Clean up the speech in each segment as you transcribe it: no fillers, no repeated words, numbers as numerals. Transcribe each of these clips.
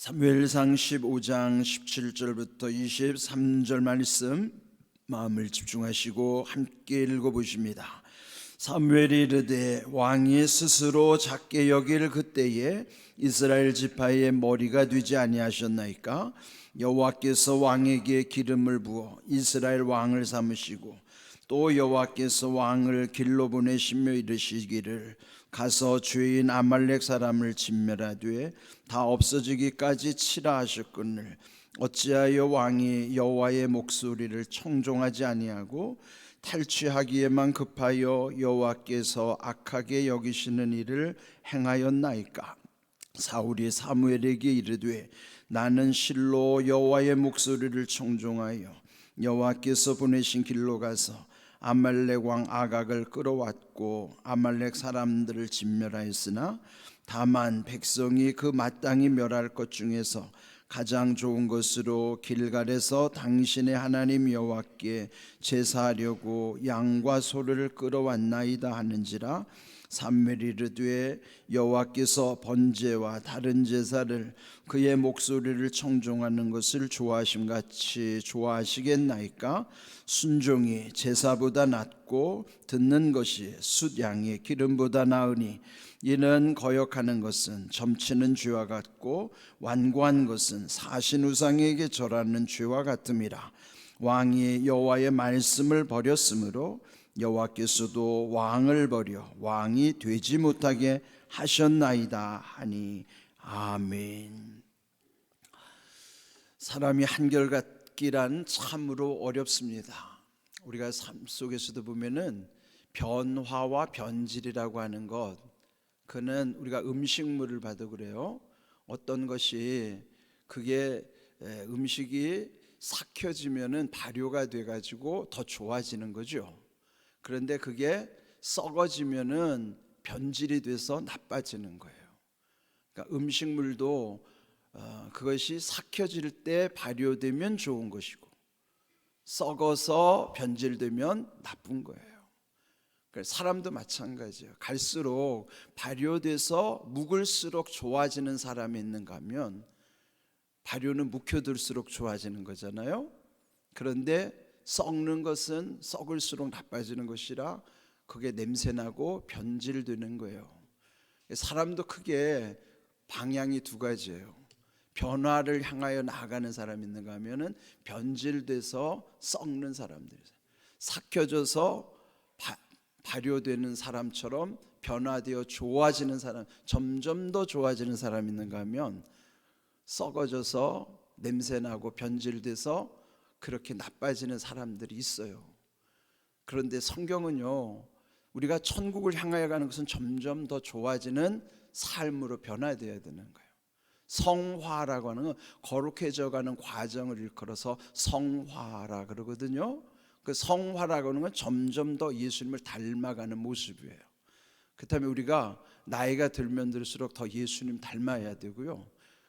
사무엘상 15장 17절부터 23절 말씀 마음을 집중하시고 함께 읽어보십니다. 사무엘이 이르되 왕이 스스로 작게 여길 그때에 이스라엘 지파의 머리가 되지 아니하셨나이까? 여호와께서 왕에게 기름을 부어 이스라엘 왕을 삼으시고 또 여호와께서 왕을 길로 보내시며 이르시기를 가서 죄인 아말렉 사람을 진멸하되 다 없어지기까지 치라 하셨거늘 어찌하여 왕이 여호와의 목소리를 청종하지 아니하고 탈취하기에만 급하여 여호와께서 악하게 여기시는 일을 행하였나이까? 사울이 사무엘에게 이르되 나는 실로 여호와의 목소리를 청종하여 여호와께서 보내신 길로 가서 아말렉 왕 아각을 끌어왔고 아말렉 사람들을 진멸하였으나 다만 백성이 그 마땅히 멸할 것 중에서 가장 좋은 것으로 길갈에서 당신의 하나님 여호와께 제사하려고 양과 소를 끌어왔나이다 하는지라. 사무엘이 이르되 여호와께서 번제와 다른 제사를 그의 목소리를 청종하는 것을 좋아하심같이 좋아하시겠나이까? 순종이 제사보다 낫고 듣는 것이 숫양의 기름보다 나으니 이는 거역하는 것은 점치는 죄와 같고 완고한 것은 사신 우상에게 절하는 죄와 같음이라. 왕이 여호와의 말씀을 버렸으므로 여호와께서도 왕을 버려 왕이 되지 못하게 하셨나이다 하니 아멘. 사람이 한결같기란 참으로 어렵습니다. 우리가 삶 속에서도 보면은 변화와 변질이라고 하는 것, 그는 우리가 음식물을 봐도 그래요. 어떤 것이 그게 음식이 삭혀지면은 발효가 돼가지고 더 좋아지는 거죠. 그런데 그게 썩어지면은 변질이 돼서 나빠지는 거예요. 그러니까 음식물도 그것이 삭혀질 때 발효되면 좋은 것이고 썩어서 변질되면 나쁜 거예요. 그러니까 사람도 마찬가지예요. 갈수록 발효돼서 묵을수록 좋아지는 사람이 있는가 하면 발효는 묵혀둘수록 좋아지는 거잖아요. 그런데 썩는 것은 썩을수록 나빠지는 것이라 그게 냄새나고 변질되는 거예요. 사람도 크게 방향이 두 가지예요. 변화를 향하여 나아가는 사람이 있는가 하면은 변질돼서 썩는 사람들이에요. 삭혀져서 발효되는 사람처럼 변화되어 좋아지는 사람, 점점 더 좋아지는 사람이 있는가 하면 썩어져서 냄새나고 변질돼서 그렇게 나빠지는 사람들이 있어요. 그런데 성경은요, 우리가 천국을 향하여 가는 것은 점점 더 좋아지는 삶으로 변화되어야 되는 거예요. 성화라고 하는 건 거룩해져 가는 과정을 일컬어서 성화라 그러거든요. 그 성화라고 하는 건 점점 더 예수님을 닮아가는 모습이에요. 그렇다면 우리가 나이가 들면 들수록 더 예수님 닮아야 되고요,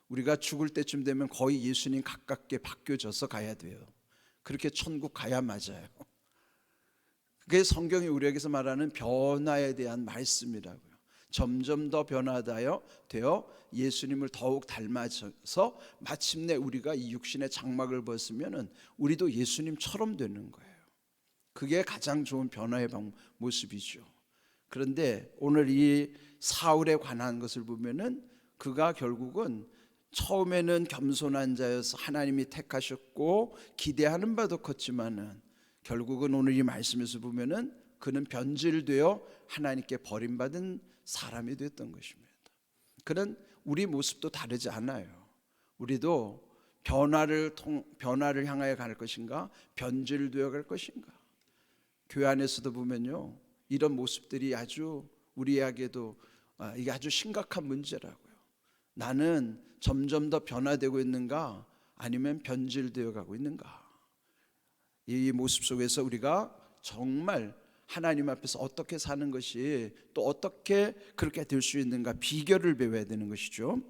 우리가 죽을 때쯤 되면 거의 예수님 가깝게 바뀌어져서 가야 돼요. 그렇게 천국 가야 맞아요. 그게 성경이 우리에게서 말하는 변화에 대한 말씀이라고요. 점점 더 변화되어 예수님을 더욱 닮아져서 마침내 우리가 이 육신의 장막을 벗으면 우리도 예수님처럼 되는 거예요. 그게 가장 좋은 변화의 모습이죠. 그런데 오늘 이 사울에 관한 것을 보면은 그가 결국은 처음에는 겸손한 자여서 하나님이 택하셨고 기대하는 바도 컸지만은 결국은 오늘 이 말씀에서 보면은 그는 변질되어 하나님께 버림받은 사람이 됐던 것입니다. 그는 우리 모습도 다르지 않아요. 우리도 변화를 향하여 갈 것인가, 변질되어 갈 것인가. 교회 안에서도 보면요, 이런 모습들이 아주 우리에게도 이게 아주 심각한 문제라고요. 나는 점점 더 변화되고 있는가, 아니면 변질되어 가고 있는가. 이 모습 속에서 우리가 정말 하나님 앞에서 어떻게 사는 것이, 또 어떻게 그렇게 될 수 있는가, 비결을 배워야 되는 것이죠.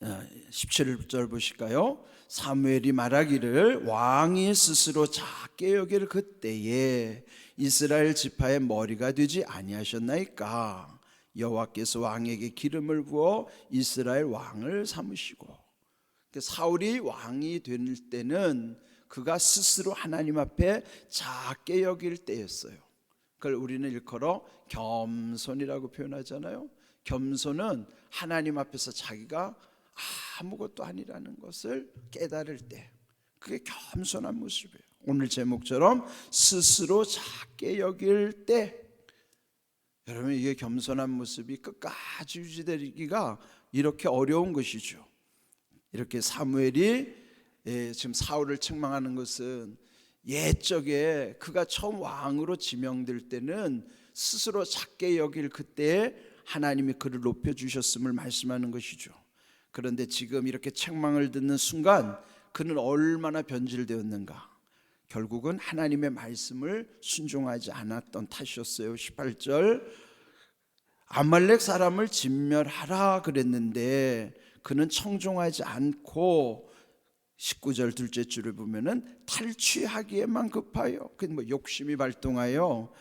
17절 보실까요? 사무엘이 말하기를 왕이 스스로 작게 여길 그때에 이스라엘 지파의 머리가 되지 아니하셨나이까? 여호와께서 왕에게 기름을 부어 이스라엘 왕을 삼으시고. 사울이 왕이 될 때는 그가 스스로 하나님 앞에 작게 여길 때였어요. 그걸 우리는 일컬어 겸손이라고 표현하잖아요. 겸손은 하나님 앞에서 자기가 아무것도 아니라는 것을 깨달을 때, 그게 겸손한 모습이에요. 오늘 제목처럼 스스로 작게 여길 때, 여러분 이게 겸손한 모습이 끝까지 유지되기가 이렇게 어려운 것이죠. 이렇게 사무엘이 지금 사울을 책망하는 것은 옛적에 그가 처음 왕으로 지명될 때는 스스로 작게 여길 그때에 하나님이 그를 높여주셨음을 말씀하는 것이죠. 그런데 지금 이렇게 책망을 듣는 순간 그는 얼마나 변질되었는가. 결국은 하나님의 말씀을 순종하지 않았던 탓이었어요. 18절, 아말렉 사람을 진멸하라 그랬는데 그는 청종하지 않고, 19절 둘째 줄을 보면은 탈취하기에만 급하여, 뭐 욕심이 발동하여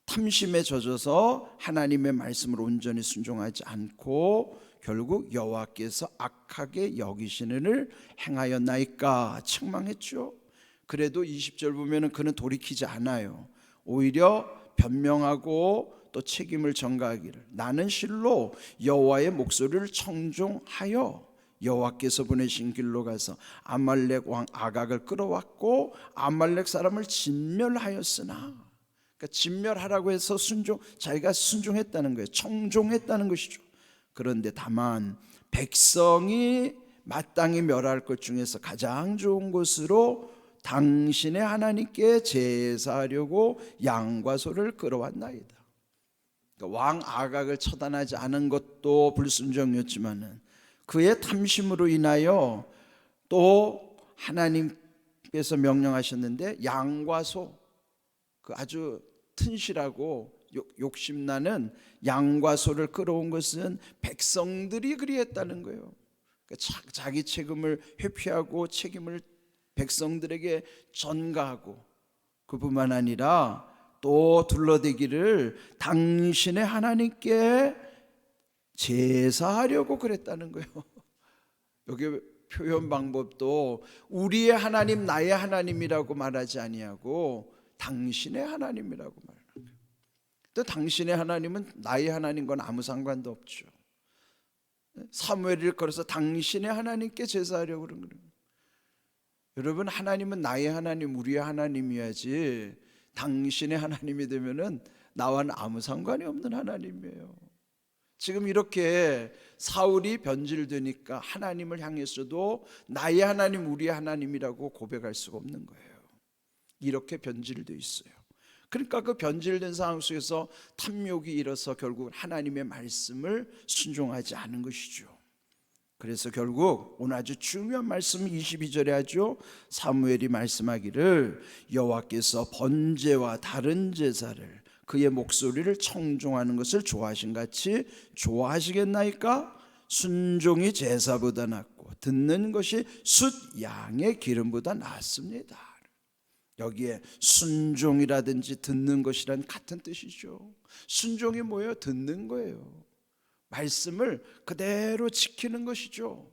탐심에 젖어서 하나님의 말씀을 온전히 순종하지 않고 결국 여호와께서 악하게 여기시는 일을 행하였나이까 책망했죠. 그래도 20절 보면은 그는 돌이키지 않아요. 오히려 변명하고 또 책임을 전가하기를, 나는 실로 여호와의 목소리를 청종하여 여호와께서 보내신 길로 가서 아말렉 왕 아각을 끌어왔고 아말렉 사람을 진멸하였으나, 그러니까 진멸하라고 해서 자기가 순종했다는 거예요. 청종했다는 것이죠. 그런데 다만 백성이 마땅히 멸할 것 중에서 가장 좋은 것으로 당신의 하나님께 제사하려고 양과 소를 끌어왔나이다. 그러니까 왕 아각을 처단하지 않은 것도 불순종이었지만은 그의 탐심으로 인하여 또 하나님께서 명령하셨는데 양과 소, 그 아주 튼실하고 욕심나는 양과 소를 끌어온 것은 백성들이 그리했다는 거예요. 그러니까 자기 책임을 회피하고 책임을 백성들에게 전가하고, 그뿐만 아니라 또 둘러대기를 당신의 하나님께 제사하려고 그랬다는 거예요. 여기 표현 방법도 우리의 하나님, 나의 하나님이라고 말하지 아니하고 당신의 하나님이라고 말하는 거예요. 또 당신의 하나님은 나의 하나님과는 아무 상관도 없죠. 사무엘을 걸어서 당신의 하나님께 제사하려고 그런 거예요. 여러분, 하나님은 나의 하나님, 우리의 하나님이야지 당신의 하나님이 되면은 나와는 아무 상관이 없는 하나님이에요. 지금 이렇게 사울이 변질되니까 하나님을 향해서도 나의 하나님, 우리의 하나님이라고 고백할 수가 없는 거예요. 이렇게 변질되어 있어요. 그러니까 그 변질된 상황 속에서 탐욕이 일어서 결국 하나님의 말씀을 순종하지 않은 것이죠. 그래서 결국 오늘 아주 중요한 말씀 22절에 하죠. 사무엘이 말씀하기를 여호와께서 번제와 다른 제사를 그의 목소리를 청종하는 것을 좋아하신 같이 좋아하시겠나이까? 순종이 제사보다 낫고 듣는 것이 숫 양의 기름보다 낫습니다. 여기에 순종이라든지 듣는 것이란 같은 뜻이죠. 순종이 뭐예요? 듣는 거예요. 말씀을 그대로 지키는 것이죠.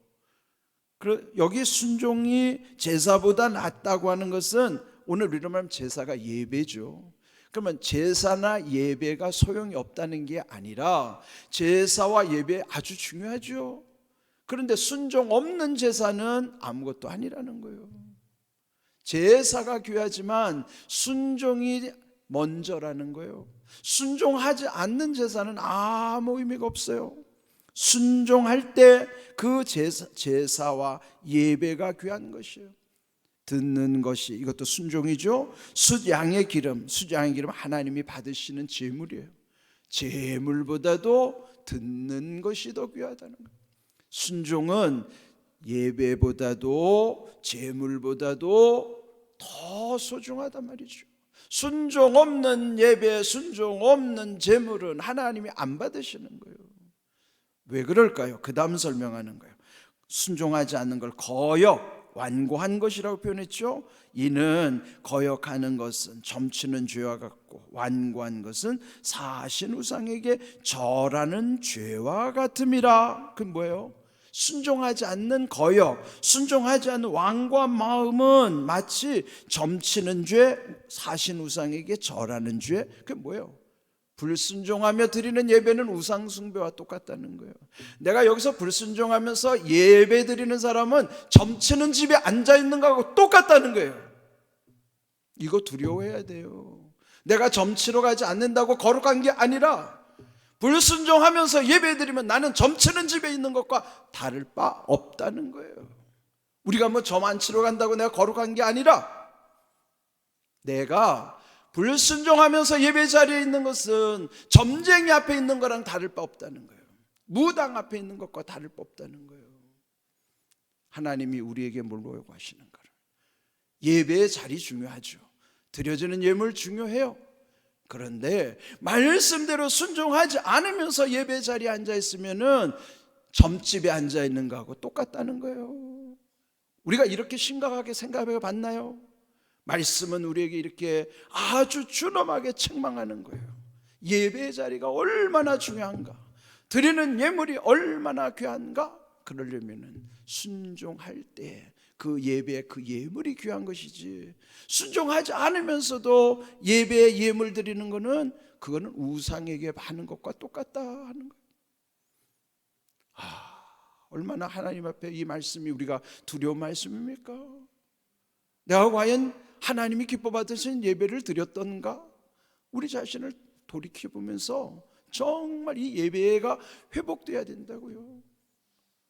여기 순종이 제사보다 낫다고 하는 것은 오늘 우리로 말하면 제사가 예배죠. 그러면 제사나 예배가 소용이 없다는 게 아니라 제사와 예배 아주 중요하죠. 그런데 순종 없는 제사는 아무것도 아니라는 거예요. 제사가 귀하지만 순종이 먼저라는 거예요. 순종하지 않는 제사는 아무 의미가 없어요. 순종할 때 그 제사와 예배가 귀한 것이에요. 듣는 것이, 이것도 순종이죠. 숫 양의 기름, 숫 양의 기름 하나님이 받으시는 제물이에요. 제물보다도 듣는 것이 더 귀하다는 거예요. 순종은 예배보다도 제물보다도 더 소중하단 말이죠. 순종 없는 예배, 순종 없는 제물은 하나님이 안 받으시는 거예요. 왜 그럴까요? 그 다음 설명하는 거예요. 순종하지 않는 걸 거역, 완고한 것이라고 표현했죠. 이는 거역하는 것은 점치는 죄와 같고 완고한 것은 사신 우상에게 절하는 죄와 같음이라. 그 뭐예요? 순종하지 않는 거역, 순종하지 않는 완고한 마음은 마치 점치는 죄, 사신 우상에게 절하는 죄. 그게 뭐예요? 불순종하며 드리는 예배는 우상 숭배와 똑같다는 거예요. 내가 여기서 불순종하면서 예배 드리는 사람은 점치는 집에 앉아 있는 거하고 똑같다는 거예요. 이거 두려워해야 돼요. 내가 점치러 가지 않는다고 거룩한 게 아니라 불순종하면서 예배 드리면 나는 점치는 집에 있는 것과 다를 바 없다는 거예요. 우리가 뭐 점 안 치러 간다고 내가 거룩한 게 아니라 내가 불순종하면서 예배 자리에 있는 것은 점쟁이 앞에 있는 거랑 다를 바 없다는 거예요. 무당 앞에 있는 것과 다를 바 없다는 거예요. 하나님이 우리에게 뭘 요구하시는가? 예배의 자리 중요하죠. 드려지는 예물 중요해요. 그런데 말씀대로 순종하지 않으면서 예배 자리에 앉아 있으면은 점집에 앉아 있는 거하고 똑같다는 거예요. 우리가 이렇게 심각하게 생각해 봤나요? 말씀은 우리에게 이렇게 아주 준엄하게 책망하는 거예요. 예배의 자리가 얼마나 중요한가, 드리는 예물이 얼마나 귀한가. 그러려면 순종할 때 그 예배, 그 예물이 귀한 것이지, 순종하지 않으면서도 예배에 예물 드리는 것은 그거는 우상에게 하는 것과 똑같다 하는 거예요. 얼마나 하나님 앞에 이 말씀이 우리가 두려운 말씀입니까? 내가 과연 하나님이 기뻐 받으신 예배를 드렸던가? 우리 자신을 돌이켜보면서 정말 이 예배가 회복돼야 된다고요.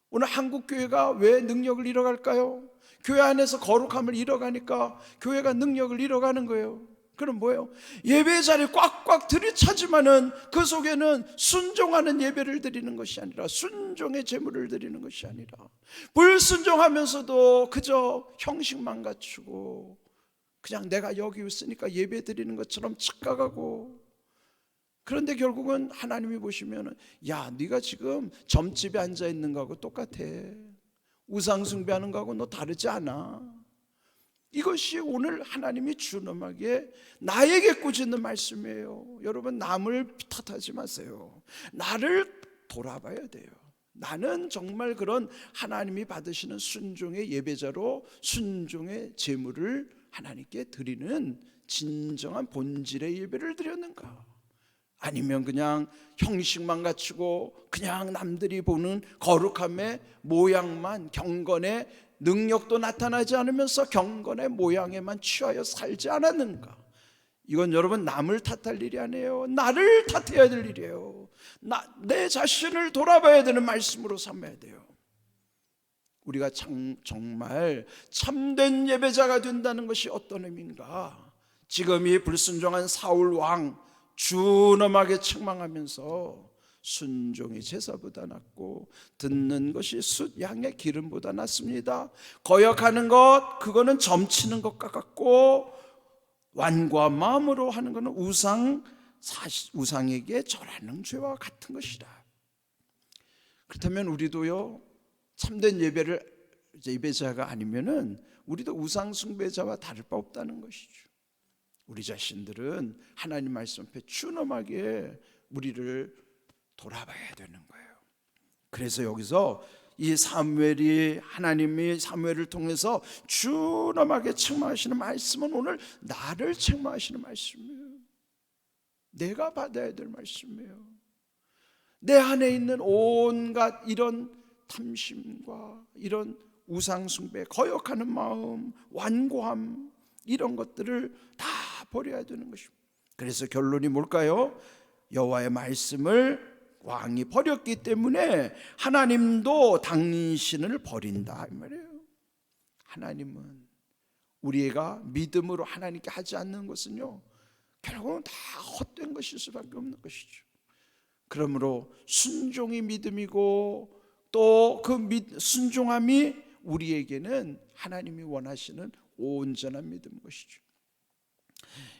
오늘 한국교회가 왜 능력을 잃어갈까요? 교회 안에서 거룩함을 잃어가니까 교회가 능력을 잃어가는 거예요. 그럼 뭐예요? 예배 자리에 꽉꽉 들이차지만은 그 속에는 순종하는 예배를 드리는 것이 아니라, 순종의 제물을 드리는 것이 아니라 불순종하면서도 그저 형식만 갖추고 그냥 내가 여기 있으니까 예배 드리는 것처럼 착각하고, 그런데 결국은 하나님이 보시면은 야, 네가 지금 점집에 앉아 있는 거하고 똑같아. 우상 숭배하는 거하고 너 다르지 않아. 이것이 오늘 하나님이 준엄하게 나에게 꾸짖는 말씀이에요. 여러분, 남을 탓하지 마세요. 나를 돌아봐야 돼요. 나는 정말 그런 하나님이 받으시는 순종의 예배자로 순종의 제물을 하나님께 드리는 진정한 본질의 예배를 드렸는가? 아니면 그냥 형식만 갖추고 그냥 남들이 보는 거룩함의 모양만, 경건의 능력도 나타나지 않으면서 경건의 모양에만 취하여 살지 않았는가? 이건 여러분 남을 탓할 일이 아니에요. 나를 탓해야 될 일이에요. 내 자신을 돌아봐야 되는 말씀으로 삼아야 돼요. 우리가 정말 참된 예배자가 된다는 것이 어떤 의미인가? 지금 이 불순종한 사울 왕 준엄하게 책망하면서 순종이 제사보다 낫고 듣는 것이 숫 양의 기름보다 낫습니다. 거역하는 것, 그거는 점치는 것과 같고 완고한 마음으로 하는 것은 우상에게 절하는 죄와 같은 것이다. 그렇다면 우리도요, 참된 예배자가 아니면은 우리도 우상 숭배자와 다를 바 없다는 것이죠. 우리 자신들은 하나님 말씀 앞에 준엄하게 우리를 돌아봐야 되는 거예요. 그래서 여기서 이 하나님이 사무엘을 통해서 준엄하게 책망하시는 말씀은 오늘 나를 책망하시는 말씀이에요. 내가 받아야 될 말씀이에요. 내 안에 있는 온갖 이런 탐심과 이런 우상숭배, 거역하는 마음, 완고함, 이런 것들을 다 버려야 되는 것입니다. 그래서 결론이 뭘까요? 여호와의 말씀을 왕이 버렸기 때문에 하나님도 당신을 버린다 이 말이에요. 하나님은 우리가 믿음으로 하나님께 하지 않는 것은요, 결국은 다 헛된 것일 수밖에 없는 것이죠. 그러므로 순종이 믿음이고 또 그 순종함이 우리에게는 하나님이 원하시는 온전한 믿음인 것이죠.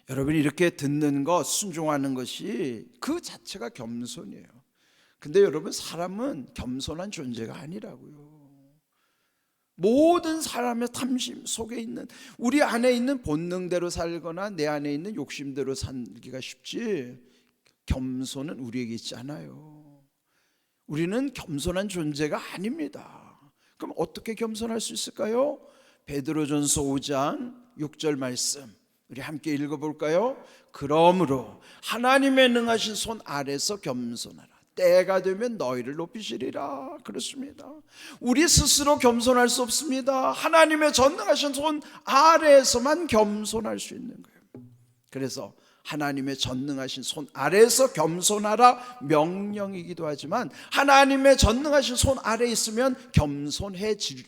여러분이 이렇게 듣는 것, 순종하는 것이 그 자체가 겸손이에요. 근데 여러분, 사람은 겸손한 존재가 아니라고요. 모든 사람의 탐심 속에 있는, 우리 안에 있는 본능대로 살거나 내 안에 있는 욕심대로 살기가 쉽지, 겸손은 우리에게 있지 않아요. 우리는 겸손한 존재가 아닙니다. 그럼 어떻게 겸손할 수 있을까요? 베드로전서 5장 6절 말씀 우리 함께 읽어볼까요? 그러므로 하나님의 능하신 손 아래서 겸손하라. 때가 되면 너희를 높이시리라. 그렇습니다. 우리 스스로 겸손할 수 없습니다. 하나님의 전능하신 손 아래에서만 겸손할 수 있는 거예요. 그래서 하나님의 전능하신 손 아래에서 겸손하라 명령이기도 하지만, 하나님의 전능하신 손 아래에 있으면 겸손해지기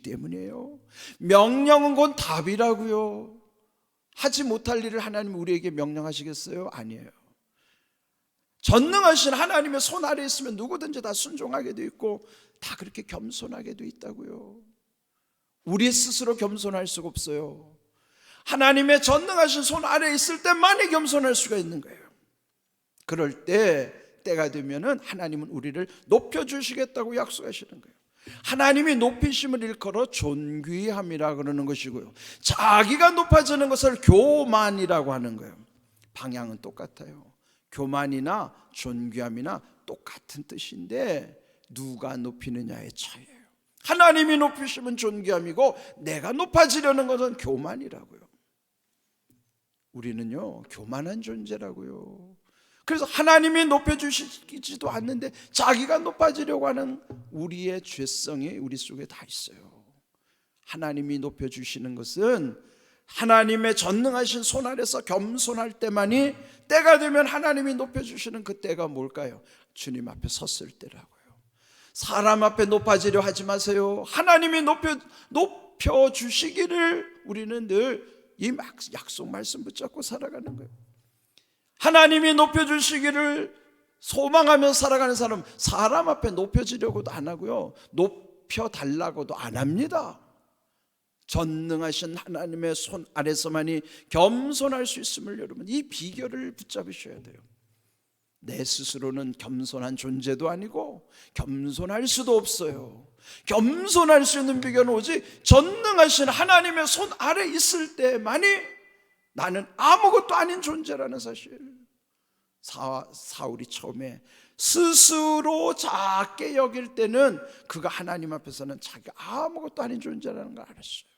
때문이에요. 명령은 곧 답이라고요. 하지 못할 일을 하나님 우리에게 명령하시겠어요? 아니에요. 전능하신 하나님의 손 아래에 있으면 누구든지 다 순종하게 돼 있고 다 그렇게 겸손하게 돼 있다고요. 우리 스스로 겸손할 수가 없어요. 하나님의 전능하신 손 아래에 있을 때만이 겸손할 수가 있는 거예요. 그럴 때 때가 되면은 하나님은 우리를 높여주시겠다고 약속하시는 거예요. 하나님이 높이심을 일컬어 존귀함이라 그러는 것이고요, 자기가 높아지는 것을 교만이라고 하는 거예요. 방향은 똑같아요. 교만이나 존귀함이나 똑같은 뜻인데 누가 높이느냐의 차이예요. 하나님이 높이시면 존귀함이고 내가 높아지려는 것은 교만이라고요. 우리는요 교만한 존재라고요. 그래서 하나님이 높여주시지도 않는데 자기가 높아지려고 하는 우리의 죄성이 우리 속에 다 있어요. 하나님이 높여주시는 것은 하나님의 전능하신 손 아래서 겸손할 때만이, 때가 되면 하나님이 높여주시는 그 때가 뭘까요? 주님 앞에 섰을 때라고요. 사람 앞에 높아지려 하지 마세요. 하나님이 높여주시기를 우리는 늘 이 약속 말씀 붙잡고 살아가는 거예요. 하나님이 높여주시기를 소망하며 살아가는 사람, 사람 앞에 높여지려고도 안 하고요, 높여달라고도 안 합니다. 전능하신 하나님의 손 아래서만이 겸손할 수 있음을 여러분 이 비결을 붙잡으셔야 돼요. 내 스스로는 겸손한 존재도 아니고 겸손할 수도 없어요. 겸손할 수 있는 비결은 오직 전능하신 하나님의 손 아래 있을 때만이 나는 아무것도 아닌 존재라는 사실. 사울이 처음에 스스로 작게 여길 때는 그가 하나님 앞에서는 자기가 아무것도 아닌 존재라는 걸 알았어요.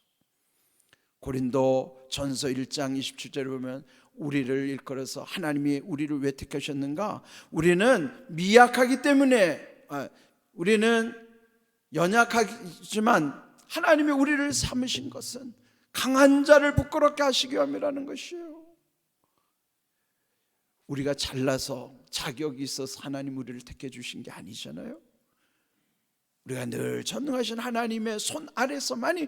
고린도 전서 1장 27절에 보면 우리를 일컬어서 하나님이 우리를 왜 택하셨는가? 우리는 미약하기 때문에, 우리는 연약하지만 하나님이 우리를 삼으신 것은 강한 자를 부끄럽게 하시기 위함이라는 것이에요. 우리가 잘나서 자격이 있어서 하나님 우리를 택해 주신 게 아니잖아요. 우리가 늘 전능하신 하나님의 손 아래서만이,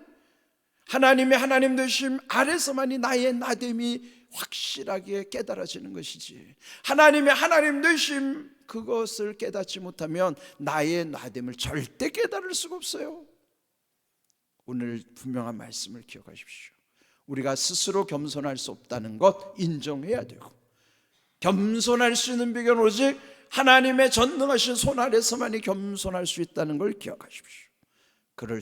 하나님의 하나님 되심 아래서만이 나의 나됨이 확실하게 깨달아지는 것이지, 하나님의 하나님 되심 그것을 깨닫지 못하면 나의 나됨을 절대 깨달을 수가 없어요. 오늘 분명한 말씀을 기억하십시오. 우리가 스스로 겸손할 수 없다는 것 인정해야 되고, 겸손할 수 있는 비결은 오직 하나님의 전능하신 손 아래서만이 겸손할 수 있다는 걸 기억하십시오. 그럴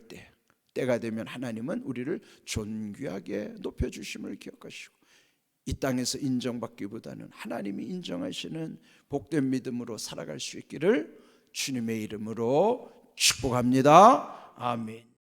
때가 되면 하나님은 우리를 존귀하게 높여주심을 기억하시고, 이 땅에서 인정받기보다는 하나님이 인정하시는 복된 믿음으로 살아갈 수 있기를 주님의 이름으로 축복합니다. 아멘.